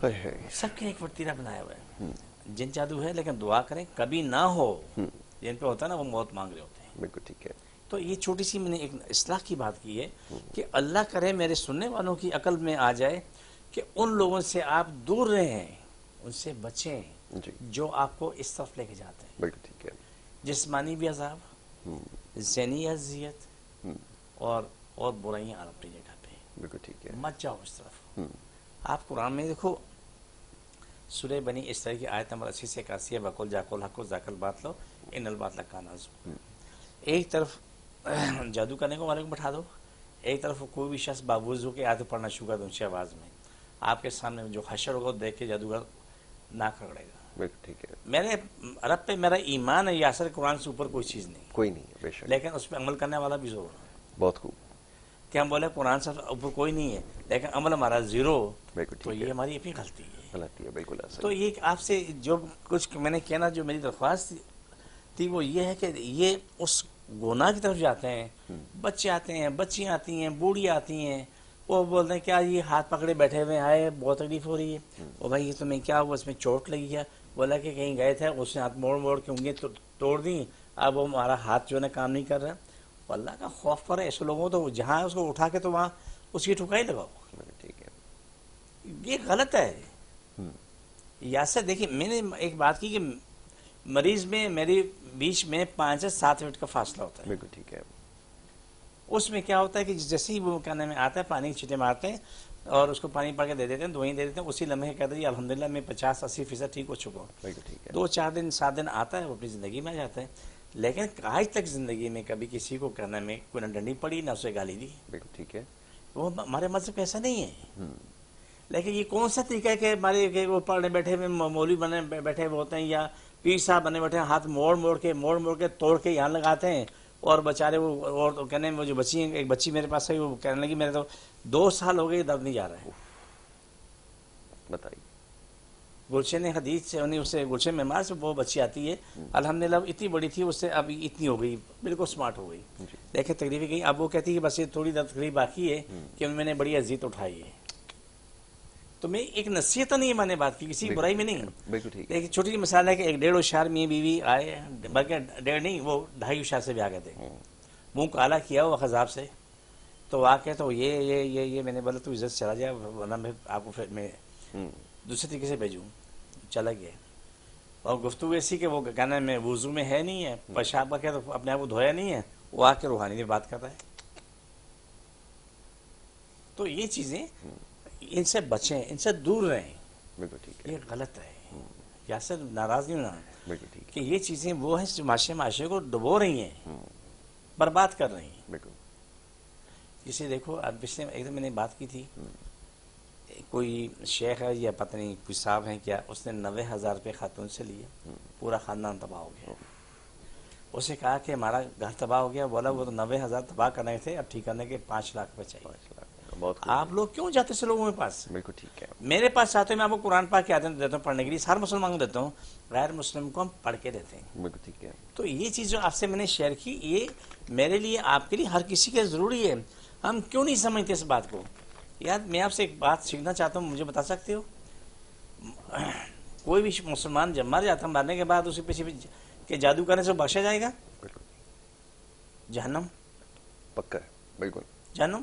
سب کے ایک ورتیرا بنایا ہوا ہے. جن جادو ہے لیکن دعا کریں کبھی نہ ہو. جن پہ ہوتا ہے نا وہ موت مانگ رہے ہوتے ہیں. بالکل ٹھیک ہے. تو یہ چھوٹی سی میں نے ایک اصلاح کی بات کی ہے کہ اللہ کرے میرے سننے والوں کی عقل میں آ جائے کہ ان لوگوں سے آپ دور رہیں, ان سے بچیں جو آپ کو اس طرف لے کے جاتے ہیں. بالکل ٹھیک ہے. جسمانی بھی عذاب, ذہنی اذیت اور برائیاں اپنی جگہ پہ. بالکل ٹھیک ہے. مت جاؤ اس طرف. آپ قرآن میں دیکھو سورہ بنی اسرائیل کی آیت نمبر 80 سے 81 ہے, وقل جاقل حق ذاکل باطل ان الباطل کان زہوقا. ایک طرف جادو کرنے کو والے کو بٹھا دو, ایک طرف کوئی بھی شخص باوضو کے آیت پڑھنا شروع کر دو اونچی آواز میں, آپ کے سامنے جو حشر ہوگا دیکھ کے جادوگر ناک رگڑے گا. بالکل ٹھیک ہے. میرے رب پہ میرا ایمان ہے, یاسر قرآن سے اوپر کوئی چیز نہیں, کوئی نہیں ہے بے شک, لیکن اس پہ عمل کرنے والا بھی زور ہے. بہت خوب کہ ہم بولے قرآن سے اوپر کوئی نہیں ہے لیکن عمل ہمارا زیرو, تو یہ ہے. ہماری اپنی غلطی ہے. غلطی ہے بالکل ایسا. تو یہ آپ سے جو کچھ میں نے کہنا, جو میری درخواست تھی وہ یہ ہے کہ یہ اس گناہ کی طرف جاتے ہیں. بچے آتے ہیں, بچیاں آتی ہیں, بوڑھی آتی ہیں, وہ بولتے ہیں کیا یہ ہاتھ پکڑے بیٹھے ہوئے آئے, بہت تکلیف ہو رہی ہے. وہ بھائی یہ تمہیں کیا ہوا, اس میں چوٹ لگی ہے؟ بولا کہ کہیں گئے تھے, اس نے ہاتھ موڑ موڑ کے انگلیاں توڑ دیں, اب وہ ہمارا ہاتھ جو ہے نا کام نہیں کر رہا. اللہ کا خوف کرے ایسے لوگوں, تو جہاں اس کو اٹھا کے تو وہاں اس کی ٹھکائی لگاؤ. ٹھیک ہے. یہ غلط ہے. یاسر دیکھیے میں نے ایک بات کی کہ مریض میں میری بیچ میں 5 سے 7 منٹ کا فاصلہ ہوتا ہے. بالکل ٹھیک ہے. اس میں کیا ہوتا ہے کہ جیسے ہی وہ کہنے میں آتا ہے پانی کی چھٹے مارتے ہیں اور اس کو پانی پا کے دے دیتے ہیں, دوائیں دے دیتے ہیں, اسی لمحے کہتے ہیں الحمدللہ میں 50-80% ٹھیک ہو چکا ہوں. بالکل ٹھیک ہے. 2-4 دن 7 دن آتا ہے, وہ اپنی زندگی میں آ جاتا ہے. لیکن آج تک زندگی میں کبھی کسی کو کرنے میں کوئی نہ ڈنڈی پڑی نہ اسے گالی دی. بالکل ٹھیک ہے. وہ ہمارے مذہب کا ایسا نہیں ہے. لیکن یہ کون سا طریقہ ہے کہ ہمارے کہ وہ پڑھنے بیٹھے ہوئے مولوی بنے بیٹھے ہوئے ہوتے ہیں یا پیر صاحب بنے بیٹھے ہیں, ہاتھ موڑ موڑ کے توڑ کے یہاں لگاتے ہیں, اور بیچارے وہ اور کہنے وہ جو بچی ہیں, ایک بچی میرے پاس ہے, وہ کہنے لگی میرے تو 2 سال ہو گئے درد نہیں جا رہا ہے. بتائیے. گلشن حدیث سے انہیں اسے گلشن معمار سے وہ بچی آتی ہے, الحمدللہ اتنی بڑی تھی, اس سے اب اتنی ہو گئی, بالکل سمارٹ ہو گئی. دیکھیں تکلیف گئی, اب وہ کہتی ہے کہ بس یہ تھوڑی تکلیف باقی ہے کہ میں نے بڑی اذیت اٹھائی ہے. تو میں ایک نصیحت نہیں میں نے بات کی, کسی برائی میں نہیں. لیکن چھوٹی سی مثال ہے کہ 1.5 ہوشیار میاں بیوی آئے, بلکہ 1.5 نہیں وہ 2.5 ہوشیار سے بھی آ گئے تھے, منہ کالا کیا ہوا خذاب سے. تو آ کے تو یہ میں نے بولا تو عزت چلا جائے ورنہ میں آپ کو پھر میں دوسرے طریقے سے بھیجوں. چلا گیا, اور گفتگو ایسی کہ وہ کہنا میں وضو میں ہے نہیں ہے, پیشاب کا کیا تو اپنے آپ کو دھویا نہیں ہے, وہ آ کے روحانی میں بات کر رہا ہے. تو یہ چیزیں ان سے بچیں, ان سے دور رہیں. یہ غلط ہے. یاسر ناراض نہیں ہونا کہ یہ چیزیں وہ ہیں جو معاشرے کو ڈبو رہی ہیں, برباد کر رہی ہیں. جسے دیکھو اب پچھلے ایک دن میں نے بات کی تھی, کوئی شیخ ہے یا پتہ نہیں کوئی صاحب ہیں کیا, اس نے 90,000 روپے خاتون سے لیے, پورا خاندان تباہ ہو گیا. اسے کہا کہ ہمارا گھر تباہ ہو گیا. بولا وہ تو 90,000 تباہ کرنے تھے, اب ٹھیک کرنے کے 5 لاکھ روپے چاہیے. آپ لوگ کیوں جاتے سے لوگوں کے پاس؟ بالکل ٹھیک ہے. میرے پاس آتے میں آپ کو قرآن پاک کی آیتیں دیتا ہوں پڑھنے کے لیے, ہر مسلمان کو دیتا ہوں, غیر مسلم کو ہم پڑھ کے دیتے ہیں. بالکل ٹھیک ہے. تو یہ چیز جو آپ سے میں نے شیئر کی, یہ میرے لیے آپ کے لیے ہر کسی کے ضروری ہے. ہم کیوں نہیں سمجھتے اس بات کو؟ یار میں آپ سے ایک بات سیکھنا چاہتا ہوں, مجھے بتا سکتے ہو کوئی بھی مسلمان جب مر جاتا ہے, مرنے کے بعد اسے پیچھے کہ جادو کرنے سے بخشا جائے گا؟ جہنم پکا ہے. بالکل جہنم.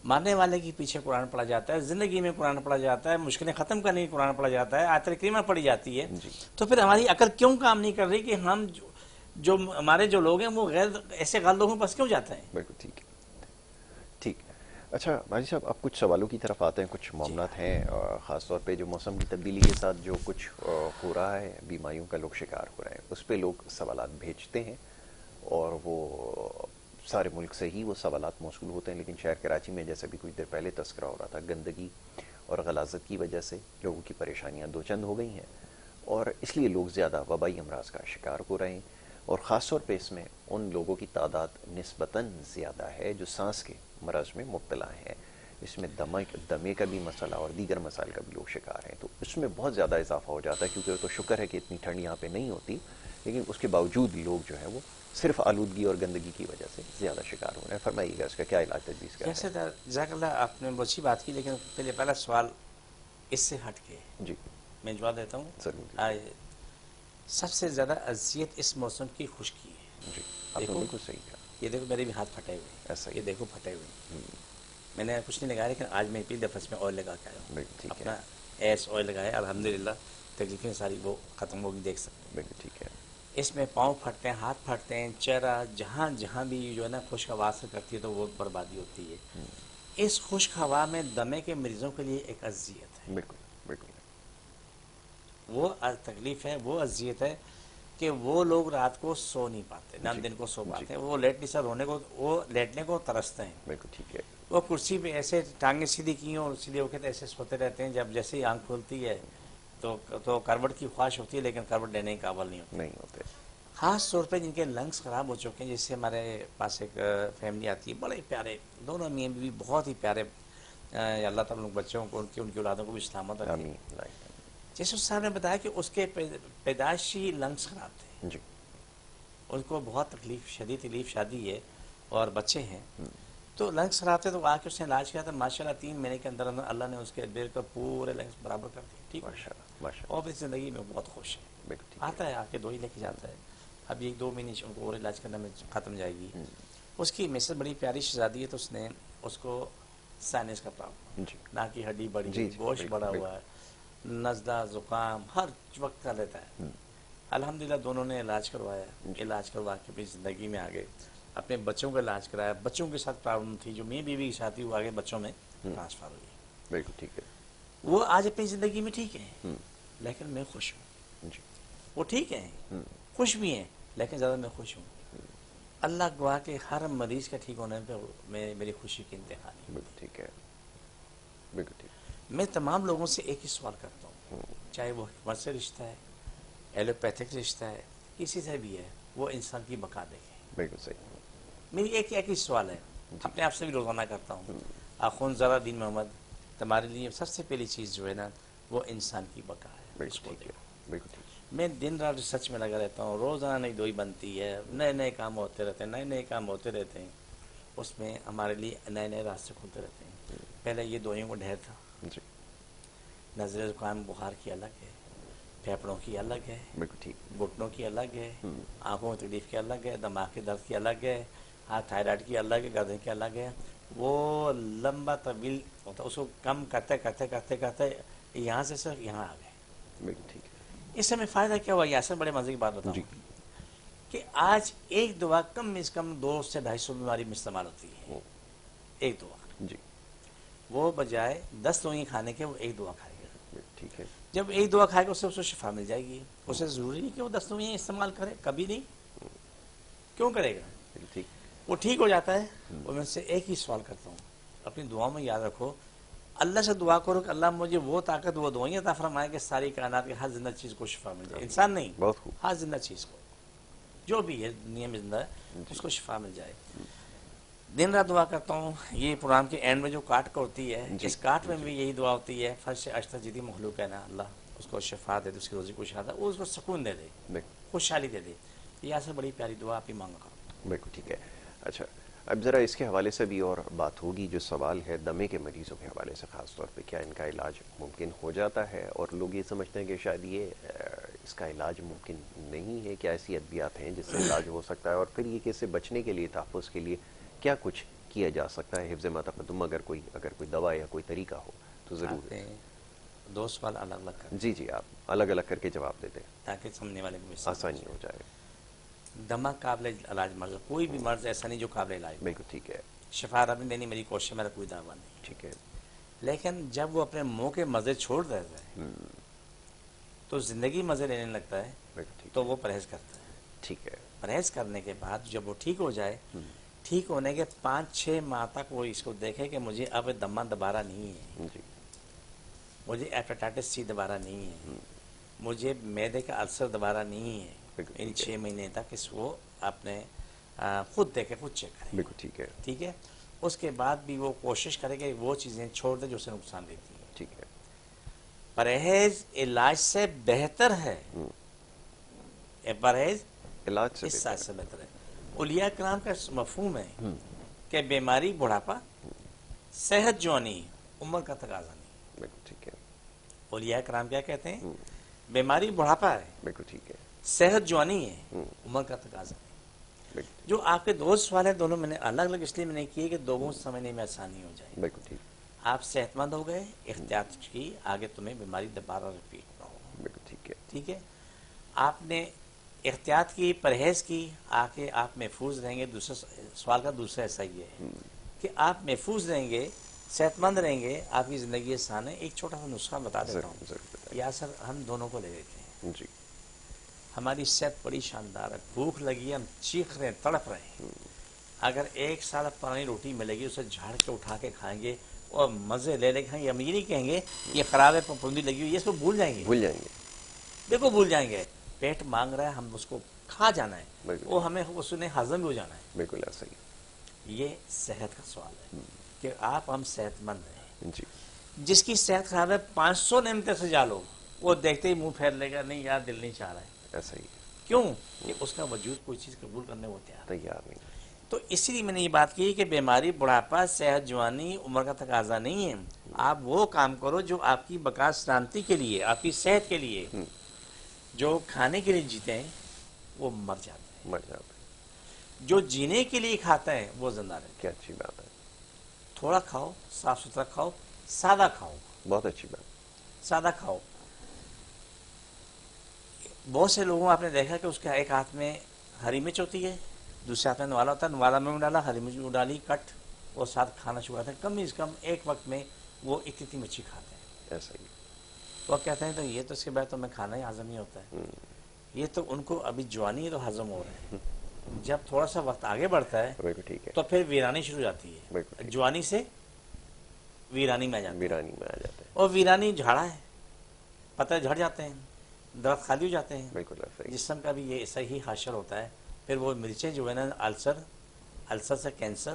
مارنے والے کے پیچھے قرآن پڑھا جاتا ہے, زندگی میں قرآن پڑھا جاتا ہے, مشکلیں ختم کرنے کی قرآن پڑھا جاتا ہے, آیت کریمہ پڑھی جاتی ہے. تو پھر ہماری عقل کیوں کام نہیں کر رہی کہ ہم جو ہمارے جو لوگ ہیں وہ غیر ایسے غلط لوگوں کے پاس کیوں جاتے ہیں؟ بالکل ٹھیک ہے. ٹھیک. اچھا ماجد صاحب, آپ کچھ سوالوں کی طرف آتے ہیں. کچھ معاملات ہیں خاص طور پہ جو موسم کی تبدیلی کے ساتھ جو کچھ ہو رہا ہے, بیماریوں کا لوگ شکار ہو رہے ہیں, اس پہ لوگ سوالات بھیجتے ہیں اور وہ سارے ملک سے ہی وہ سوالات موصول ہوتے ہیں. لیکن شہر کراچی میں جیسا بھی کچھ دیر پہلے تذکرہ ہو رہا تھا, گندگی اور غلاظت کی وجہ سے لوگوں کی پریشانیاں دو چند ہو گئی ہیں, اور اس لیے لوگ زیادہ وبائی امراض کا شکار ہو رہے ہیں. اور خاص طور پہ اس میں ان لوگوں کی تعداد نسبتاً زیادہ ہے جو سانس کے مرض میں مبتلا ہیں. اس میں دمے کا بھی مسئلہ اور دیگر مسائل کا بھی لوگ شکار ہیں. تو اس میں بہت زیادہ اضافہ ہو جاتا ہے, کیونکہ تو شکر ہے کہ اتنی ٹھنڈ یہاں پہ نہیں ہوتی, لیکن اس کے باوجود لوگ جو ہیں وہ صرف آلودگی اور گندگی کی وجہ سے زیادہ شکار ہو رہے ہیں. فرمائیے گا اس کا کیا علاج تجویز کریں؟ جیسے جزاک اللہ, آپ نے بہت اچھی بات کی, لیکن پہلا سوال اس سے ہٹ کے جی میں جواب دیتا ہوں. سب سے زیادہ اذیت اس موسم کی خشکی ہے. جی آپ نے بالکل صحیح کہا. یہ دیکھو میرے بھی ہاتھ پھٹے ہوئے, ایسا یہ دیکھو پھٹے ہوئے. میں نے کچھ نہیں لگایا, لیکن آج میں پہلی دفعہ اس میں آئل لگا کے آیا ہوں. اپنا ایس آئل لگایا, الحمدللہ تکلیفیں ساری وہ ختم ہوگی, دیکھ سکتے ہیں. بالکل ٹھیک ہے. اس میں پاؤں پھٹتے ہیں, ہاتھ پھٹتے ہیں, چہرہ جہاں جہاں بھی جو ہے نا خشک ہوا سے کرتی ہے تو وہ بربادی ہوتی ہے. اس خشک ہوا میں دمے کے مریضوں کے لیے ایک اذیت ہے. بالکل بالکل. وہ تکلیف ہے, وہ اذیت ہے کہ وہ لوگ رات کو سو نہیں پاتے, نہ دن کو سو پاتے ہیں. وہ لیٹنے سے رونے کو, وہ لیٹنے کو ترستے ہیں. بالکل ٹھیک ہے. وہ کرسی پہ ایسے ٹانگیں سیدھی کی اور سیدھے ہو کے ایسے سوتے رہتے ہیں. جب جیسے ہی آنکھ کھلتی ہے تو کروٹ کی خواہش ہوتی ہے, لیکن کروٹ لینے کے قابل نہیں ہوتے. خاص طور پہ جن کے لنگس خراب ہو چکے ہیں, جس سے ہمارے پاس ایک فیملی آتی ہے, بڑے پیارے دونوں میاں بیوی, بہت ہی پیارے. اللہ تعالیٰ بچوں کو, ان کی اولادوں کو بھی سلامت رکھے. جیسے اس صاحب نے بتایا کہ اس کے پیدائشی لنگس خراب تھے جی, ان کو بہت تکلیف, شدید تکلیف, شادی ہے اور بچے ہیں, تو لنگس خراب تھے. تو آ کے اس نے علاج کیا تھا, ماشاءاللہ 3 مہینے کے اندر اندر اللہ نے اس کے دل کو پورے لنگس برابر کر دیے. ٹھیک ہے, اور پھر زندگی میں بہت خوش ہے. آتا ہے, آ کے دوائی لے کے جاتا ہے. اب یہ 2 مہینے ان کو اور علاج کرنے میں ختم جائے گی. اس کی مسز بڑی پیاری شہزادی ہے, تو اس نے اس کو سائنس کا پرابلم, ناک کی ہڈی بڑی ہے, گوشت بڑا ہوا ہے, نزلہ زکام ہر وقت کا لیتا ہے. الحمدللہ دونوں نے علاج کروایا. علاج کروا کے اپنی زندگی میں آگے اپنے بچوں کا علاج کرایا. بچوں کے ساتھ پرابلم تھی جو میں بیوی کی شادی ہوا, آگے بچوں میں ٹرانسفر ہوئی. بالکل ٹھیک ہے. وہ آج اپنی زندگی میں ٹھیک ہے, لیکن میں خوش ہوں. وہ ٹھیک ہے, خوش بھی ہیں, لیکن زیادہ میں خوش ہوں. اللہ گواہ کے ہر مریض کا ٹھیک ہونے پہ میری خوشی کی انتہا نہیں. بالکل ٹھیک ہے. بالکل ٹھیک. میں تمام لوگوں سے ایک ہی سوال کرتا ہوں, چاہے وہ حکمت سے رشتہ ہے, ایلوپیتھک رشتہ ہے, کسی سے بھی ہے, وہ انسان کی بقا دیکھے. بالکل صحیح. میری ایک ہی سوال ہے, اپنے آپ سے بھی روزانہ کرتا ہوں, آخون ذرا دین محمد, تمہارے لیے سب سے پہلی چیز جو ہے نا وہ انسان کی بقا ہے. بالکل ٹھیک ہے. بالکل ٹھیک. میں دن رات ریسرچ میں لگا رہتا ہوں, روزانہ نئی دوائی بنتی ہے, نئے نئے کام ہوتے رہتے ہیں, نئے نئے کام ہوتے رہتے ہیں. اس میں ہمارے لیے نئے نئے راستے کھلتے رہتے ہیں. پہلے یہ دوائیوں کو ڈھیر تھا. نزلہ زکام بخار کی الگ ہے, پھیپڑوں کی الگ ہے, گھٹنوں کی الگ ہے, آنکھوں کی تکلیف کی الگ ہے, دماغ کے درد کی الگ ہے, ہاتھ تھائرائڈ کی الگ ہے, گردن کی الگ ہے. وہ لمبا طویل ہوتا, اس کو کم کرتے کرتے کرتے کرتے یہاں سے صرف یہاں آ گئے. اس سے میں فائدہ کیا ہوا, یاسر بڑے مزے کی بات بتاؤں کہ آج ایک دوا کم از کم 200 سے 250 بیماری میں استعمال ہوتی ہے. ایک دوا, وہ بجائے 10 دوائیں کھانے کے وہ ایک دوا کھائے گا. ٹھیک ہے, جب ایک دوا کھائے گا اس سے شفا مل جائے گی. اسے ضروری نہیں کہ وہ 10 دوائیں استعمال کرے, کبھی نہیں. کیوں کرے گا, وہ ٹھیک ہو جاتا ہے. اور میں سے ایک ہی سوال کرتا ہوں, اپنی دعاؤں میں یاد رکھو, اللہ سے دعا کرو کہ اللہ مجھے وہ طاقت, وہ دعائیں عطا فرمائے کہ ساری کائنات کی ہر زندہ چیز کو شفا مل جائے. انسان نہیں, ہر زندہ چیز کو, جو بھی ہے دنیا میں زندہ ہے اس کو شفا مل جائے. دن رات دعا کرتا ہوں. یہ پروگرام کے اینڈ میں جو کاٹ کا ہوتی ہے, اس کاٹ میں بھی یہی دعا ہوتی ہے, فرش اشتر جدی مخلوق ہے نا, اللہ اس کو شفا دے دے, اس کی روزی کو شفا دے, وہ اس کو سکون دے دے, خوشحالی دے دے. یہ سے بڑی پیاری دعا آپ ہی مانگا. بالکل ٹھیک ہے. اچھا, اب ذرا اس کے حوالے سے بھی اور بات ہوگی. جو سوال ہے دمے کے مریضوں کے حوالے سے خاص طور پہ, کیا ان کا علاج ممکن ہو جاتا ہے؟ اور لوگ یہ سمجھتے ہیں کہ شاید یہ اس کا علاج ممکن نہیں ہے. کیا ایسی ادویات ہیں جس سے علاج ہو سکتا ہے؟ اور پھر یہ کہ اس سے بچنے کے لیے, تحفظ کے لیے کیا کچھ کیا جا سکتا ہے؟ حفظ ما تقدم, اگر کوئی دوا یا کوئی طریقہ ہو تو ضرور. 2 سوال الگ الگ کر. جی, آپ الگ الگ کر کے جواب دیتے ہیں تاکہ سمجھنے والے کو آسانی ہو جائے. دمہ قابل علاج مرض, کوئی بھی مرض ایسا نہیں جو قابل علاج. بالکل ٹھیک ہے. شفا رب نے دینی میری کوشش, میرا کوئی دعویٰ نہیں. ٹھیک ہے. لیکن جب وہ اپنے منہ کے مزے چھوڑ دیتا ہے تو زندگی مزے لینے لگتا ہے, تو وہ پرہیز کرتا ہے. ٹھیک ہے. پرہیز کرنے کے بعد جب وہ ٹھیک ہو جائے, ٹھیک ہونے کے 5-6 ماہ تک وہ اس کو دیکھے کہ مجھے اب دمہ دوبارہ نہیں ہے, مجھے ایپیٹائٹس سی دوبارہ نہیں ہے, مجھے معدے کا السر دوبارہ نہیں ہے. ان 6 مہینے تک اس کو اپنے خود دیکھے, خود چیک کرے. بالکل ٹھیک ہے. ٹھیک ہے. اس کے بعد بھی وہ کوشش کرے کہ وہ چیزیں چھوڑ دے جو اسے نقصان دیتی ہیں. ٹھیک ہے. پرہیز علاج سے بہتر ہے. پرہیز علاج سے بہتر ہے. اولیاء کرام کا مفہوم ہے کہ بیماری بڑھاپا, صحت جوانی, عمر کا تقاضا نہیں. بالکل ٹھیک ہے. اولیاء کرام کیا کہتے ہیں؟ بیماری بڑھاپا ہے، بالکل ٹھیک ہے، صحت جوانی ہے، عمر کا تقاضا ہے۔ جو آپ کے دو سوال ہیں دونوں میں نے الگ الگ اس لیے میں نے کیے کہ لوگوں سے سمجھنے میں آسانی ہو جائے۔ بالکل ٹھیک، آپ صحت مند ہو گئے، احتیاط کی، آگے تمہیں بیماری دوبارہ ریپیٹ نہ ہو۔ بالکل ٹھیک ہے، ٹھیک ہے، آپ نے احتیاط کی، پرہیز کی، آگے آپ محفوظ رہیں گے۔ دوسرا سوال کا دوسرا ایسا ہی ہے کہ آپ محفوظ رہیں گے، صحت مند رہیں گے، آپ کی زندگی آسان ہے۔ ایک چھوٹا سا نسخہ بتا دیتا ہوں، ضرور یا سر ہم دونوں کو لے لیتے ہیں۔ جی، ہماری صحت بڑی شاندار ہے، بھوک لگی ہے، ہم چیخ رہے ہیں، تڑپ رہے ہیں۔ اگر ایک سال پرانی روٹی ملے گی، اسے جھاڑ کے اٹھا کے کھائیں گے اور مزے لے لے کھائیں گے، ہم یہ نہیں کہیں گے یہ خراب ہے، پپندی لگی ہوئی ہے، اس کو بھول جائیں گے، دیکھو بھول جائیں گے۔ پیٹ مانگ رہا ہے، ہم اس کو کھا جانا ہے، وہ ہمیں اس نے ہضم بھی ہو جانا ہے۔ بالکل ایسا ہی، یہ صحت کا سوال ہے کہ آپ ہم صحت مند ہیں۔ جی، جس کی صحت خراب ہے 500 نعمتیں سے جالو، وہ دیکھتے ہی منہ پھیر لے گا، نہیں یار دل نہیں چاہ رہا ہے۔ ایسا ہی کیوں؟ کہ اس کا وجود کوئی چیز قبول کرنے کو تیار ہے۔ تیار نہیں، تو اسی لیے میں نے یہ بات کی کہ بیماری، بڑھاپا، صحت جوانی عمر کا تقاضا نہیں ہے۔ آپ وہ کام کرو جو آپ کی بقا سلامتی کے لیے، آپ کی صحت کے لیے۔ جو کھانے کے لیے جیتے ہیں وہ مر جاتے ہیں، مر جاتے ہیں، جو جینے کے لیے کھاتا ہے وہ زندہ رہتا ہے۔ کیا اچھی بات ہے، تھوڑا کھاؤ، صاف ستھرا کھاؤ، سادہ کھاؤ، بہت اچھی بات، سادہ کھاؤ۔ بہت سے لوگوں آپ نے دیکھا کہ اس کے ایک ہاتھ میں ہری مرچ ہوتی ہے، دوسرے ہاتھ میں نوالا ہوتا ہے، نوالا میں ڈالا، ہری مرچ میں ڈالی کٹ، اور ساتھ کھانا شروع کرتے ہیں۔ کم از کم ایک وقت میں وہ اتنی مرچی کھاتے ہیں۔ ایسا ہی، وہ کہتے ہیں تو یہ تو اس کے بعد تو میں کھانا ہی ہضم نہیں ہوتا ہے، یہ تو ان کو ابھی جوانی ہے تو ہضم ہو رہا ہے۔ جب تھوڑا سا وقت آگے بڑھتا ہے بالکل ٹھیک ہے، تو پھر ویرانی شروع ہو جاتی بالکل ہے، ٹھیک، جوانی سے ویرانی میں آ جاتا ہے، ویرانی میں آ جاتے ہیں، اور ویرانی جھاڑا ہے، پتے جھڑ جاتے ہیں، درخت خالی ہو جاتے ہیں، بالکل ایسا ہی، جسم کا بھی یہ ایسا ہی حاشر ہوتا ہے۔ پھر وہ مرچیں جو ہے نا، السر سے کینسر،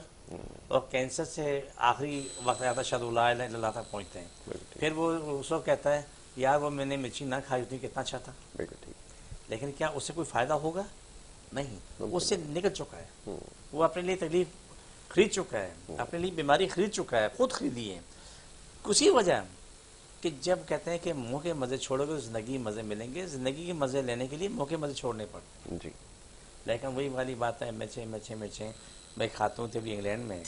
اور کینسر سے آخری وقت آتا ہے شہد لا الہ الا اللہ تک پہنچتے ہیں۔ بالکل ٹھیک، پھر وہ اس کو کہتا ہے یار وہ میں نے مرچی نہ کھائی ہوتی کتنا اچھا تھا، بالکل ٹھیک، لیکن کیا اس سے کوئی فائدہ ہوگا؟ نہیں، وہ اس سے نکل چکا ہے، وہ اپنے لیے تکلیف خرید چکا ہے، اپنے لیے بیماری خرید چکا ہے، خود خریدی ہے۔ اسی وجہ کہ جب کہتے ہیں کہ منہ کے مزے چھوڑو گے تو زندگی کے مزے ملیں گے، زندگی کے مزے لینے کے لیے منہ کے مزے چھوڑنے پڑتے ہیں۔ جی، لیکن وہی والی بات ہے، مرچیں میں کھاتا ہوں، تھے انگلینڈ میں،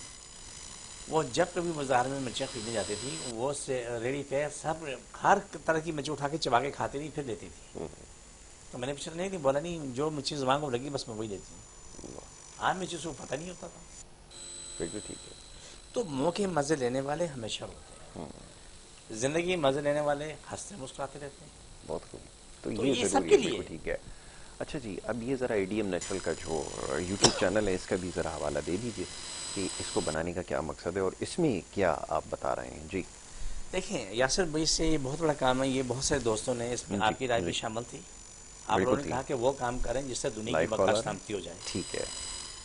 وہ جب کبھی بازار میں مرچیں خریدنے جاتی تھی، وہ ریڑھی پہ سب ہر طرح کی مرچیں اٹھا کے چبا کے کھاتی تھی، پھر دیتی تھی۔ تو میں نے پوچھا نہیں بولا نہیں، جو مرچی زبان کو لگی بس میں وہی دیتی ہوں، عام مرچی سے پتہ نہیں ہوتا تھا۔ بالکل ٹھیک ہے، تو منہ کے مزے لینے والے ہمیشہ ہوتے ہیں، زندگی مزے لینے والے ہنستے مسکراتے رہتے ہیں۔ بہت خوب، تو تو یہ یہ سب ضروری کے ہے، لیے بالکل ٹھیک ہے۔ اچھا جی، اب یہ ذرا ADM نیچرل کا جو یوٹیوب چینل ہے اس کا بھی ذرا حوالہ دے دیجیے کہ اس کو بنانے کا کیا مقصد ہے اور اس میں کیا آپ بتا رہے ہیں؟ جی، دیکھیں یاسر بھائی سے یہ بہت بڑا کام ہے، یہ بہت سے دوستوں نے اس میں آپ کی رائے بھی شامل تھی، آپ لوگوں نے کہا کہ وہ کام کریں جس سے دنیا کی بقا سلامتی ہو جائے۔ ٹھیک ہے،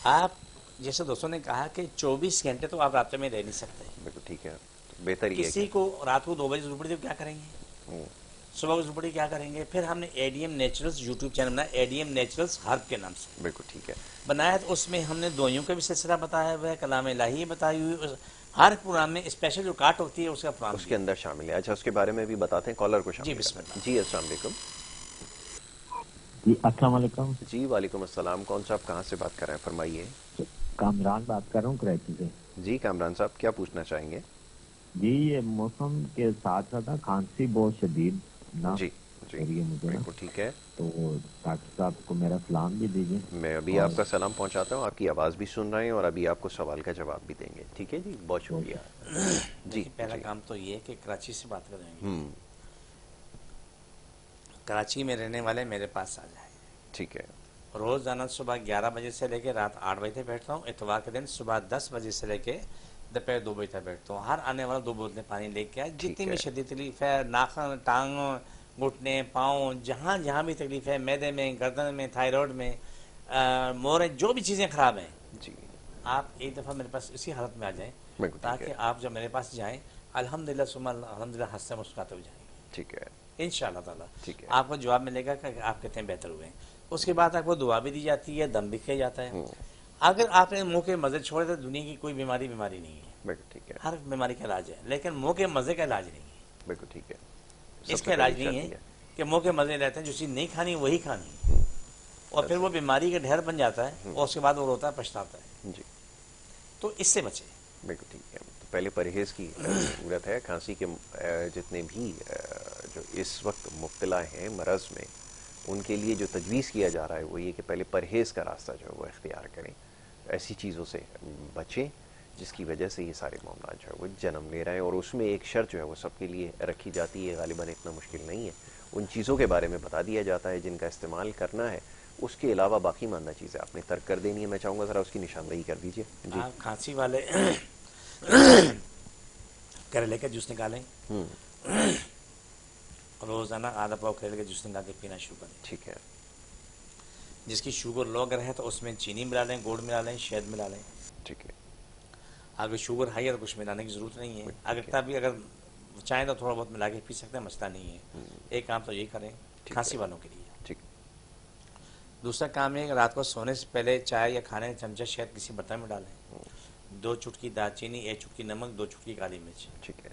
آپ جیسے دوستوں نے کہا کہ 24 گھنٹے تو آپ رابطے میں رہ نہیں سکتے، بالکل ٹھیک ہے، بہتر یہ ہے کسی کو رات کو 2 بجے ضرورت پڑی تو کیا کریں گے، صبح کو ضرورت پڑی کیا کریں گے۔ پھر ہم نے ADM نیچرلز یوٹیوب چینل بنایا، ADM نیچرلز ہرب کے نام سے بالکل ٹھیک ہے، بنایا، تو اس میں ہم نے دوائیوں کا بھی سلسلہ بتایا ہوا ہے، کلام الہی بتائی ہوئی، ہر پروگرام میں اسپیشل جو کاٹ ہوتی ہے اس کا پروگرام اس کے اندر شامل ہے۔ اچھا، اس کے بارے میں بھی بتاتے ہیں، کالر کو شامل جی بسم کرتے ہیں۔ اللہ۔ جی السلام علیکم۔ جی السلام علیکم۔ جی وعلیکم السلام، کون صاحب کہاں سے بات کر رہے ہیں؟ فرمائیے۔ کامران بات کر رہا ہوں کراچی سے۔ جی کامران صاحب، کیا پوچھنا چاہیں گے؟ جی یہ موسم کے ساتھ ساتھ کھانسی بہت شدید نہ جی جی مجھے، بالکل ٹھیک ہے، تو ڈاکٹر صاحب کو میرا سلام بھی دیجیے۔ میں ابھی آپ کا سلام پہنچاتا ہوں، آپ کی آواز بھی سن رہے ہیں اور ابھی آپ کو سوال کا جواب بھی دیں گے، ٹھیک ہے جی، بہت شکریہ۔ جی پہلا کام تو یہ کہ کراچی سے بات کریں گے، کراچی میں رہنے والے میرے پاس آ جائیں، ٹھیک ہے، روزانہ صبح 11 بجے سے لے کے رات 8 بجے تک بیٹھتا ہوں، اتوار کے دن صبح 10 بجے سے لے کے دوپہر 2 بجے تک بیٹھتا ہوں، ہر آنے والا 2 بوتلیں پانی لے کے آئے، جتنی بھی شدید تکلیف ہے، ناخن، ٹانگوں، گھٹنے، پاؤں، جہاں جہاں بھی تکلیف ہے، معدے میں، گردن میں، تھائرائیڈ میں، مورے، جو بھی چیزیں خراب ہیں، جی آپ ایک دفعہ میرے پاس اسی حالت میں آ جائیں، بالکل ٹھیک تاکہ ہے، آپ جب میرے پاس جائیں الحمدللہ ثم الحمدللہ ہنستے مسکراتے ہو جائیں گے، ٹھیک ہے، انشاءاللہ تعالیٰ ٹھیک ہے، آپ کو جواب ملے گا کہ آپ کتنے بہتر ہوئے ہیں۔ اس کے بعد آپ کو دعا بھی دی جاتی ہے، دم بھی کیا جاتا ہے۔ اگر آپ نے منہ کے مزے چھوڑے تو دنیا کی کوئی بیماری نہیں ہے، بالکل ٹھیک ہے، ہر بیماری کا علاج ہے، لیکن منہ کے مزے کا علاج نہیں ہے۔ بالکل ٹھیک ہے، اس کا علاج نہیں ہے کہ منہ کے مزے لیتے ہیں، جو چیز نہیں کھانی وہی کھانی، اور پھر وہ بیماری کا ڈھیر بن جاتا ہے اور اس کے بعد وہ روتا ہے پچھتاتا ہے. جی تو اس سے بچے. بالکل ٹھیک ہے. تو پہلے پرہیز کی ضرورت ہے. کھانسی کے جتنے بھی جو اس وقت مبتلا ہیں مرض میں، ان کے لیے جو تجویز کیا جا رہا ہے وہ یہ کہ پہلے پرہیز کا راستہ جو ہے وہ اختیار کریں، ایسی چیزوں سے بچیں جس کی وجہ سے یہ سارے معاملات جو ہے وہ جنم لے رہے ہیں. اور اس میں ایک شرط جو ہے وہ سب کے لیے رکھی جاتی ہے، غالباً اتنا مشکل نہیں ہے. ان چیزوں کے بارے میں بتا دیا جاتا ہے جن کا استعمال کرنا ہے، اس کے علاوہ باقی ماندہ چیزیں آپ نے ترک کر دینی ہے. میں چاہوں گا ذرا اس کی نشاندہی کر دیجیے. جی آپ کھانسی والے کریلے کا جوس نکالیں، روزانہ آدھا پاؤ کریلے کا جوس نکال کے پینا شروع کریں. ٹھیک ہے. جس کی شوگر لو اگر ہے تو اس میں چینی ملا لیں، گڑ ملا لیں، شہد ملا لیں. ٹھیک ہے. اگر شوگر ہائی ہے تو کچھ ملانے کی ضرورت نہیں ہے. اگر تبھی اگر چاہیں تو تھوڑا بہت ملا کے پی سکتے ہیں، مسئلہ نہیں ہے. ایک کام تو یہ کریں کھانسی والوں کے لیے. ٹھیک. دوسرا کام یہ کہ رات کو سونے سے پہلے چائے یا کھانے کا چمچہ شہد کسی برتن میں ڈالیں، 2 چٹکی دال چینی، 1 چٹکی نمک، 2 چٹکی کالی مرچ. ٹھیک ہے.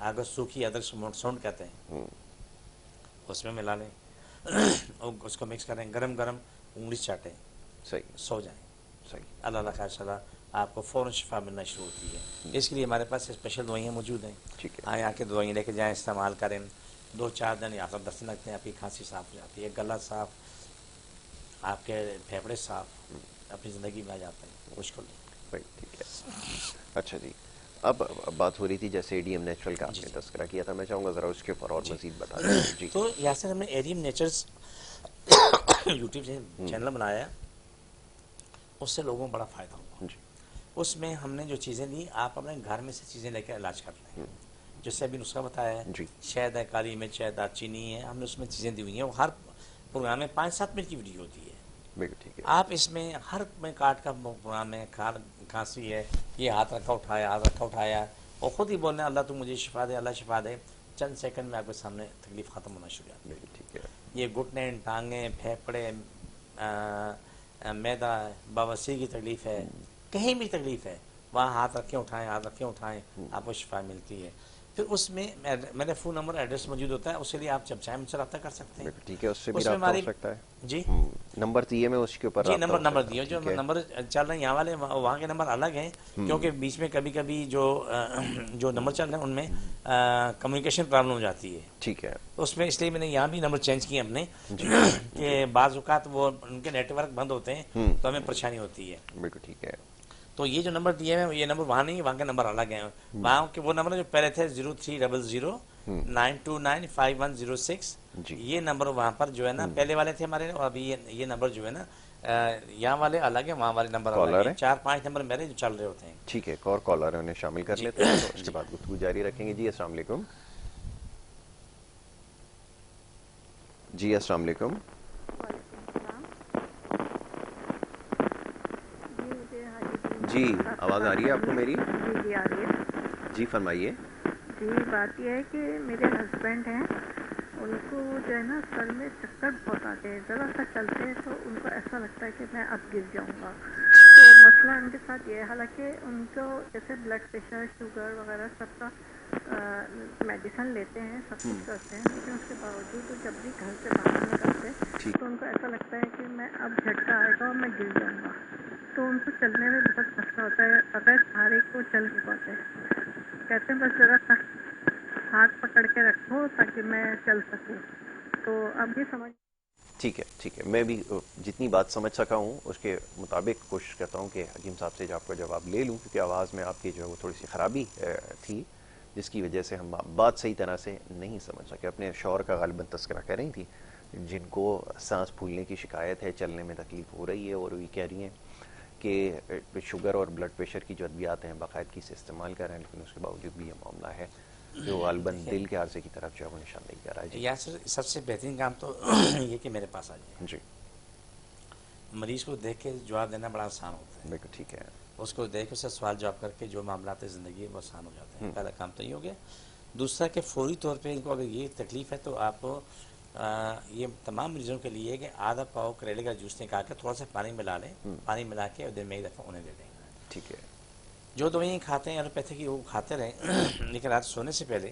اگر سوکھی ادرک سونڈ کہتے ہیں اس میں ملا لیں اور اس کو مکس کریں. گرم گرم انگلی چاٹیں، صحیح. سو جائیں. صحیح. اللہ اللہ خیر صلاح آپ کو فوراً شفا ملنا شروع ہوتی ہے. اس کے لیے ہمارے پاس اسپیشل دوائیاں موجود ہیں. ٹھیک ہے. آئیں آ کے دوائیاں لے کے جائیں، استعمال کریں. 2-4 دن یا 10 دن لگتے ہیں، آپ کی کھانسی صاف ہو جاتی ہے، گلا صاف، آپ کے پھیپھڑے صاف، اپنی زندگی میں آ جاتے ہیں. مشکل نہیں. ٹھیک ہے. اچھا جی، اب بات ہو رہی تھی جیسے ایڈیم نیچرل کا آپ نے تذکرہ کیا تھا، میں چاہوں گا ذرا اس کے اوپر اور مزید بتا دیں. جی. تو یاسر ہم نے ایڈیم نیچرز یوٹیوب چینل بنایا ہے، اس سے لوگوں کو بڑا فائدہ ہوا. جی. اس میں ہم نے جو چیزیں دی، آپ اپنے گھر میں سے چیزیں لے کے علاج کر لیں. جس سے ابھی نسخہ بتایا ہے، جی. شہد ہے، کالی مرچ ہے، دال چینی ہے، ہم نے اس میں چیزیں دی ہوئی ہیں. وہ ہر پروگرام میں 5-7 منٹ کی ویڈیو ہوتی ہے. بالکل ٹھیک ہے. آپ اس میں ہر میں کاٹ کا پروگرام ہے، کھانسی ہے، یہ ہاتھ رکھا اٹھایا، ہاتھ رکھا اٹھایا، اور خود ہی بولنا اللہ تو مجھے شفا دے، اللہ شفا دے. چند سیکنڈ میں آپ کے سامنے تکلیف ختم ہونا شروع ہو جاتی ہے. بالکل ٹھیک ہے. یہ گھٹنے، ٹانگیں، پھیپھڑے، میدا، بواسیر کی تکلیف ہے، کہیں بھی تکلیف ہے، وہاں ہاتھ رکھیں اٹھائیں، ہاتھ رکھیں اٹھائیں، آپ کو شفا ملتی ہے. پھر اس میں میرا فون نمبر ایڈریس موجود ہوتا ہے، اس کے لیے آپ جب چاہیں مجھ سے رابطہ کر سکتے ہیں. ٹھیک ہے. اس سے بھی رابطہ ہو سکتا ہے. جی نمبر دیے میں اس کے اوپر جی نمبر دیے. جو نمبر چل رہے ہیں یہاں والے، وہاں کے نمبر الگ ہیں، کیونکہ بیچ میں کبھی کبھی جو نمبر چل رہے ہیں ان میں کمیونیکیشن پرابلم ہو جاتی ہے. ٹھیک ہے. اس میں اس لیے میں نے یہاں بھی نمبر چینج کیے اپنے، کہ بعض اوقات وہ ان کے نیٹ ورک بند ہوتے ہیں تو ہمیں پریشانی ہوتی ہے. بالکل ٹھیک ہے. تو یہ جو نمبر دیے ہیں یہ نمبر وہاں نہیں ہے، وہاں کے نمبر الگ ہیں. وہاں کے وہ نمبر جو پہلے تھے 0300-929-5106، یہ نمبر وہاں پر جو ہے نا پہلے والے تھے ہمارے، اور ابھی یہ نمبر جو ہے نا یہاں والے الگ ہیں، وہاں والے نمبر الگ ہیں. 4-5 نمبر میرے جو چل رہے ہوتے ہیں. ٹھیک ہے. ایک اور کالر ہے، انہیں شامل کر لیتے ہیں، اس کے بعد گفتگو جاری رکھیں گے. جی السلام علیکم. جی السلام علیکم. جی آواز آ رہی ہے آپ کو میری؟ جی آ رہی ہے. جی فرمائیے. جی بات یہ ہے کہ میرے ہسبینڈ ہیں، ان کو جو ہے نا سر میں چکر بہت آتے ہیں، ذرا سا چلتے ہیں تو ان کو ایسا لگتا ہے کہ میں اب گر جاؤں گا. تو مسئلہ ان کے ساتھ یہ ہے، حالانکہ ان کو جیسے بلڈ پریشر، شوگر وغیرہ سب کا میڈیسن لیتے ہیں، سب کچھ کرتے ہیں، لیکن اس کے باوجود جب بھی گھر سے باہر نکلتے تو ان کو ایسا لگتا ہے کہ میں اب جھٹکا آئے گا اور میں گر جاؤں گا. تو ان کو چلنے میں بہت مسئلہ ہوتا ہے، اگر سارے کو چل نہیں پاتے. کہتے ہیں بس ذرا سا ہاتھ پکڑ کے رکھو تاکہ میں چل سکوں. تو اب یہ سمجھ. ٹھیک ہے. ٹھیک ہے. میں بھی جتنی بات سمجھ سکا ہوں اس کے مطابق کوشش کرتا ہوں کہ حکیم صاحب سے آپ کا جواب لے لوں، کیونکہ آواز میں آپ کی جو ہے وہ تھوڑی سی خرابی تھی، جس کی وجہ سے ہم بات صحیح طرح سے نہیں سمجھ سکے. اپنے شوہر کا غالباً تذکرہ کر رہی تھی، جن کو سانس پھولنے کی شکایت ہے، چلنے میں تکلیف ہو رہی ہے، اور وہ یہ کہہ رہی ہیں کہ شوگر اور بلڈ پریشر کی جو ادویات ہیں باقاعدگی سے استعمال کر رہے ہیں، لیکن اس کے باوجود بھی یہ معاملہ ہے جو غالباً دل کے عارضے کی طرف جو ہے وہ نشاندہی کر رہا ہے. یاسر سب سے بہترین کام تو یہ کہ میرے پاس آ جائے. جی. مریض کو دیکھ کے جواب دینا بڑا آسان ہوتا ہے. بالکل ٹھیک ہے. اس کو دیکھ کے سوال جواب کر کے جو معاملات زندگی ہے وہ آسان ہو جاتے ہیں. پہلا کام تو یہ ہو گیا. دوسرا کہ فوری طور پہ ان کو اگر یہ تکلیف ہے تو آپ یہ تمام مریضوں کے لیے کہ آدھا پاؤ کریلے کا جوس نکال کے تھوڑا سا پانی ملا لیں، پانی ملا کے دن میں ایک دفعہ انہیں دے دیں. ٹھیک ہے. جو دوائیں کھاتے ہیں ایلوپیتھی کی وہ کھاتے رہیں، لیکن رات سونے سے پہلے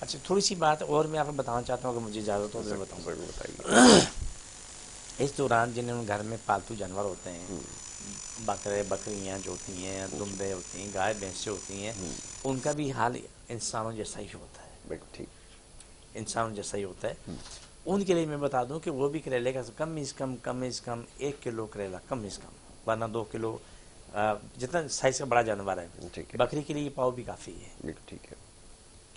اچھا تھوڑی سی بات اور میں آپ کو بتانا چاہتا ہوں، اگر مجھے اجازت ہو تو میں بتاؤں. اس دوران جن گھر میں پالتو جانور ہوتے ہیں، بکرے بکریاں جو ہوتی ہیں، دمبے ہوتی ہیں، گائے بھینسیں ہوتی ہیں، ان کا بھی حال انسانوں جیسا ہی ہوتا ہے. بالکل ٹھیک. انسانوں جیسا ہی ہوتا ہے. ان کے لیے میں بتا دوں کہ وہ بھی کریلے کا کم از کم 1 کلو کریلا کم از کم، ورنہ 2 کلو جتنا سائز کا بڑا جانور ہے. بکری کے لیے پاؤ بھی کافی ہے. بالکل ٹھیک ہے.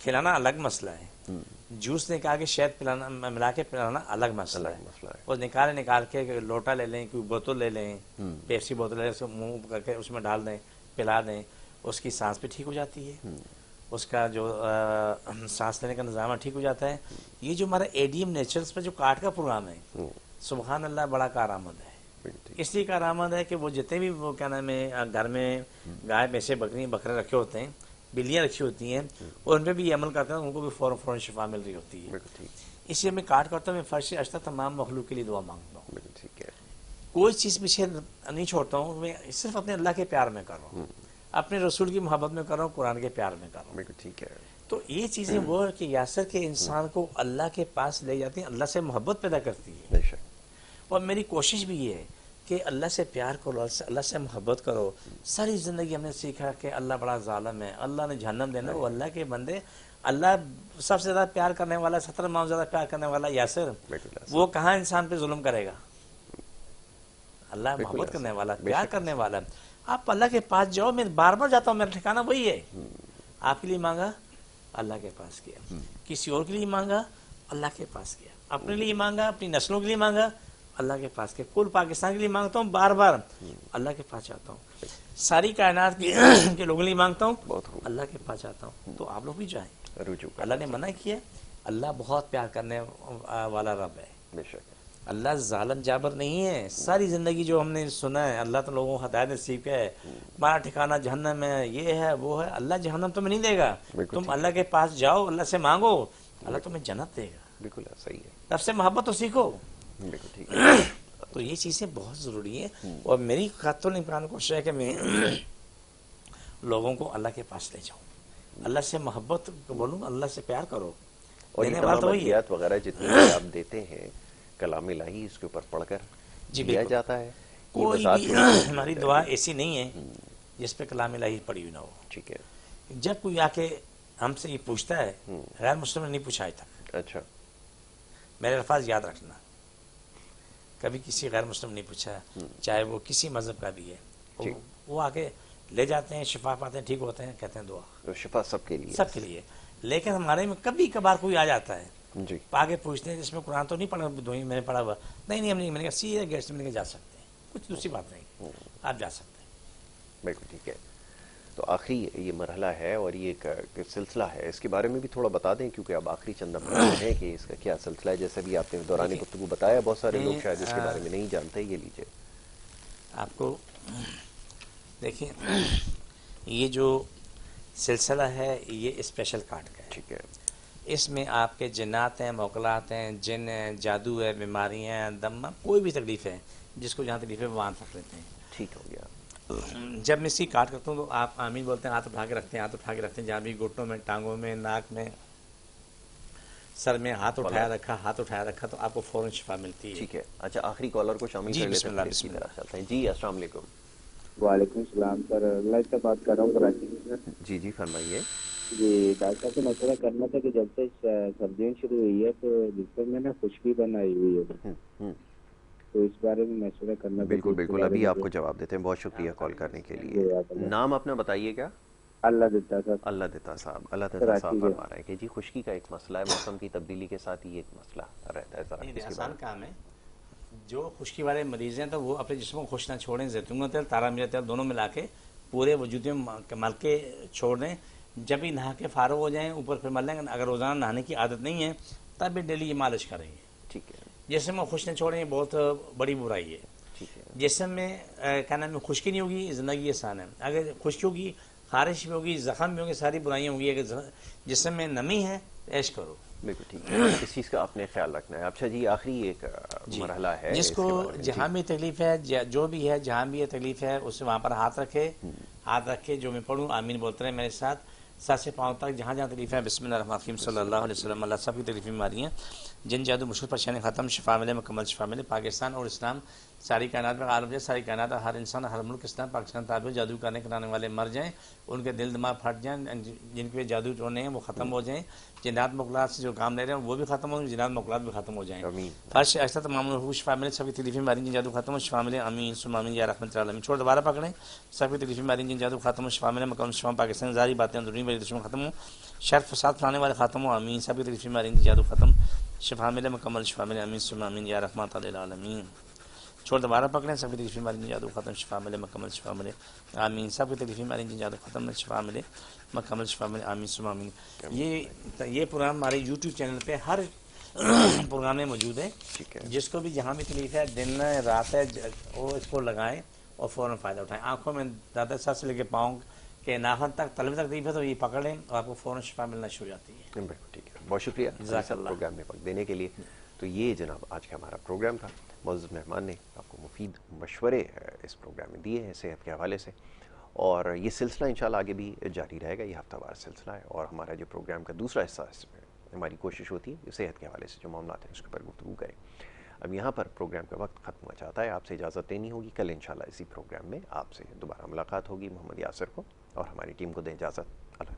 کھلانا الگ مسئلہ ہے. جوس نے کہا کہ شہد پلانا ملا کے پلانا الگ مسئلہ ہے. اور نکال کے لوٹا لے لیں، کوئی بوتل لے لیں، پیپسی بوتل لے لیں، منہ کر کے اس میں ڈال دیں، پلا دیں، اس کی سانس بھی ٹھیک ہو جاتی ہے، اس کا جو سانس لینے کا نظام ٹھیک ہو جاتا ہے. یہ جو ہمارا ADM نیچرلز پہ جو کاٹ کا پروگرام ہے، سبحان اللہ بڑا کارآمد ہے. اس لیے کارآمد ہے کہ وہ جتنے بھی وہ کیا نام ہے گھر میں گائے بھینسیں بکری بکرے رکھے ہوتے ہیں، بلیاں رکھی ہوتی ہیں، اور ان پہ بھی یہ عمل کرتے ہیں، ان کو بھی فوراً شفا مل رہی ہوتی ہے. اس لیے میں کاٹ کرتا ہوں، میں فرش اشتا تمام مخلوق کے لیے دعا مانگتا ہوں. کوئی چیز پیچھے نہیں چھوڑتا ہوں، میں صرف اپنے اللہ کے پیار میں کر رہا ہوں، اپنے رسول کی محبت میں کر رہا ہوں، قرآن کے پیار میں کر رہا ہوں. ٹھیک ہے. تو یہ چیزیں وہ ہے کہ یاسر کے انسان کو اللہ کے پاس لے جاتی ہیں، اللہ سے محبت پیدا کرتی ہے. اور میری کوشش بھی یہ ہے کہ اللہ سے پیار کرو، اللہ سے محبت کرو. ساری زندگی ہم نے سیکھا کہ اللہ بڑا ظالم ہے، اللہ نے جہنم دینا. وہ اللہ کے بندے، اللہ سب سے زیادہ پیار کرنے والا، 70 ماہ زیادہ پیار کرنے والا یاسر، وہ کہاں انسان پہ ظلم کرے گا؟ اللہ محبت کرنے والا، پیار کرنے والا. آپ اللہ کے پاس جاؤ، میں بار بار جاتا ہوں، میرا ٹھکانہ وہی ہے. آپ کے لیے مانگا، اللہ کے پاس کیا. کسی اور کے لیے مانگا، اللہ کے پاس کیا. اپنے لیے مانگا، اپنی نسلوں کے لیے مانگا، اللہ کے پاس کیا. کل پاکستان کے لیے مانگتا ہوں، بار بار اللہ کے پاس جاتا ہوں. ساری کائنات کے لوگوں کے لیے مانگتا ہوں، اللہ کے پاس جاتا ہوں. تو آپ لوگ بھی جائیں. اللہ نے منع کیا. اللہ بہت پیار کرنے والا رب ہے. اللہ ظالم جابر نہیں ہے. ساری زندگی جو ہم نے سنا ہے، اللہ تو لوگوں کو ہدایت نصیب ہے، ہمارا ٹھکانہ جہنم ہے، یہ ہے وہ ہے. اللہ جہنم تمہیں نہیں دے گا. تم اللہ کے پاس جاؤ، اللہ سے مانگو، اللہ تمہیں جنت دے گا. بالکل صحیح ہے. رب سے محبت تو سیکھو. تو یہ چیزیں بہت ضروری ہیں. اور میری قطع الامکان کوشش ہے کہ میں لوگوں کو اللہ کے پاس لے جاؤں، اللہ سے محبت بولوں، اللہ سے پیار کرو. اور یہ تمام ادویات وغیرہ جتنی بھی آپ دیتے ہیں، کلام الہی اس کے اوپر پڑھ کر دیا جاتا ہے. کوئی بھی ہماری دعا ایسی نہیں ہے جس پہ کلام الہی پڑھی ہوئی نہ ہو. ٹھیک ہے. جب کوئی آ کے ہم سے یہ پوچھتا ہے، غیر مسلم نے نہیں پوچھا آج تک. اچھا. میرے الفاظ یاد رکھنا، کبھی کسی غیر مسلم نہیں پوچھا، چاہے وہ کسی مذہب کا بھی ہے. وہ آ کے لے جاتے ہیں، شفا پاتے ہیں، ٹھیک ہوتے ہیں، کہتے ہیں دعا. تو شفا سب کے لیے، سب کے لیے. لیکن ہمارے میں کبھی کبھار کوئی آ جاتا ہے، جی، آگے پوچھتے ہیں جس میں قرآن تو نہیں پڑھا، میں نے پڑھا ہوا نہیں، ہم نہیں. میں نے کہا سیدھے گیٹ سے میں نے کہا جا سکتے ہیں، کچھ دوسری بات نہیں، آپ جا سکتے ہیں. بالکل ٹھیک ہے. تو آخری یہ مرحلہ ہے اور یہ ایک سلسلہ ہے، اس کے بارے میں بھی تھوڑا بتا دیں، کیونکہ اب آخری چند مرحلے ہیں کہ اس کا کیا سلسلہ ہے. جیسے بھی آپ نے دوران گفتگو بتایا، بہت سارے لوگ شاید اس کے بارے میں نہیں جانتے. یہ لیجیے. آپ کو دیکھیں، یہ جو سلسلہ ہے یہ اسپیشل کارڈ کا ہے. ٹھیک ہے. اس میں آپ کے جنات ہیں، موکلات ہیں، جن ہیں، جادو ہے، بیماریاں ہیں، دم، کوئی بھی تکلیف ہے، جس کو جہاں تکلیف ہے وہاں رکھ لیتے ہیں. ٹھیک ہو گیا. جب میں اس کی کاٹ کرتا ہوں تو آپ آمین بولتے ہیں، ہاتھ اٹھا کے رکھتے ہیں، ہاتھ اٹھا کے رکھتے ہیں، جہاں بھی گھٹنوں میں، ٹانگوں میں، ناک میں، سر میں ہاتھ اٹھایا رکھا تو آپ کو فوراً شفا ملتی ہے. ٹھیک ہے. اچھا، آخری کالر کو شامل کر لیتے ہیں. بسم اللہ. چلتے ہیں. جی السلام علیکم. وعلیکم السلام سر، اللہ سے بات کر رہا ہوں کراچی سے. جی جی فرمائیے. جی ڈاکٹر صاحب سے مشورہ کرنا تھا کہ جب سے سردیاں شروع ہوئی ہے تو جسم میں نا خشکی بنائی ہوئی ہے، تو اس بارے میں مشورہ کرنا. بالکل بالکل، ابھی آپ کو جواب دیتے ہیں. بہت شکریہ کال کرنے کے لیے. نام اپنا بتائیے گا. اللہ دیتا صاحب. اللہ دیتا صاحب. اللہ دیتا صاحب فرما رہے ہیں کہ جی خشکی کا ایک مسئلہ ہے، موسم کی تبدیلی کے ساتھ ہی ایک مسئلہ رہتا ہے. آسان کام ہے. جو خشکی والے مریض ہیں تو وہ اپنے جسم کو خشک نہ چھوڑیں، زیتون کا تیل، تارا میرا تیل دونوں ملا کے پورے وجود میں مل کے چھوڑ دیں. جب ہی نہا کے فارغ ہو جائیں اوپر پھر مل لیں. اگر روزانہ نہانے کی عادت نہیں ہے تب بھی ڈیلی یہ مالش کریں گے. ٹھیک ہے. جسم میں خشک نہ چھوڑیں، یہ بہت بڑی برائی ہے. ٹھیک ہے. جسم میں کیا نام ہے خشکی نہیں ہوگی، زندگی آسان ہے. اگر خشکی ہوگی، خارش بھی ہوگی، زخم بھی ہوگی، ساری برائیاں ہوگی. اگر جسم میں نمی ہے عیش کرو. بالکل ٹھیک ہے. اس چیز کا آپ نے خیال رکھنا ہے. اچھا جی، آخری ایک مرحلہ ہے جس کو جہاں بھی تکلیف ہے، جو بھی ہے، جہاں بھی یہ تکلیف ہے، اسے وہاں پر ہاتھ رکھے. ہاتھ رکھ کے جو میں پڑھوں آمین بولتے رہے میرے ساتھ. سر سے پاؤں تک جہاں جہاں تکلیفیں ہیں بسم اللہ الرحمن الرحیم صلی اللہ علیہ وسلم. اللہ سب کی تکلیفیں بیماری ہیں جن جادو مشکل پریشانی ختم, شفا ملے, مکمل شفا ملے. پاکستان اور اسلام ساری کائنات میں غالب ہے, ساری کائنات ہر انسان ہر ملک اسلام پاکستان تابع جادو کرنے کرانے والے مر جائیں, ان کے دل دماغ پھٹ جائیں, جن کے جادو ٹونے ہیں وہ ختم ہو جائیں, جنات مقلات سے جو کام لے رہے ہیں وہ بھی ختم ہو جائیں, جنات مقلات بھی ختم ہو جائیں. فرش ایسا تمام لوگوں کو شفا ملے, سب کی تکلیفیں بیماری جن جادو ختم ہو شفا ملے, امین ثم آمین یا رحمت العالمین. چھوڑ دوبارہ پکڑیں, سب کی تکلیفیں بیماری جن جادو ختم ہو شفا ملے, مکمل شفا. پاکستان ظاہری باتیں دنیا بڑی دشمن ختم ہو, شر فساد پھیلانے والے ختم ہو, امین. سب کی تکلیفیں بیماری جن جادو ختم شفا ملے, مکمل شفا ملے, امین ثم آمین یا رحمت العالمین. چھوڑ دوبارہ پکڑیں, سب کی تکلیفیں بیماری جن جادو ختم شفا ملے, مکمل شفا ملے, آمین. سب کی تکلیفیں بیماری جن جادو ختم شفا ملے, مکمل شفا ملے, آمین ثم آمین. یہ پروگرام ہمارے یوٹیوب چینل پہ ہر پروگرام میں موجود ہے. جس کو بھی جہاں بھی تکلیف ہے, دن ہے رات ہے, وہ اس کو لگائیں اور فوراً فائدہ اٹھائیں. آنکھوں میں دادا سر سے لے کے پاؤں کے ناخن تک تلوی تک تکلیف ہے تو یہ پکڑ لیں اور آپ کو فوراً شفا ملنا شروع ہو جاتی ہے. بالکل ٹھیک ہے, بہت شکریہ پروگرام میں وقت دینے کے لیے. تو یہ جناب آج کا ہمارا پروگرام تھا. معزز مہمان نے آپ کو مفید مشورے اس پروگرام میں دیے ہیں صحت کے حوالے سے, اور یہ سلسلہ انشاءاللہ آگے بھی جاری رہے گا. یہ ہفتہ وار سلسلہ ہے, اور ہمارا جو پروگرام کا دوسرا حصہ اس میں ہماری کوشش ہوتی ہے صحت کے حوالے سے جو معاملات ہیں اس کے اوپر گفتگو کریں. اب یہاں پر پروگرام کا وقت ختم ہوا چاہتا ہے, آپ سے اجازت لینی ہوگی. کل انشاءاللہ اسی پروگرام میں آپ سے دوبارہ ملاقات ہوگی. محمد یاسر کو اور ہماری ٹیم کو دیں اجازت. اللہ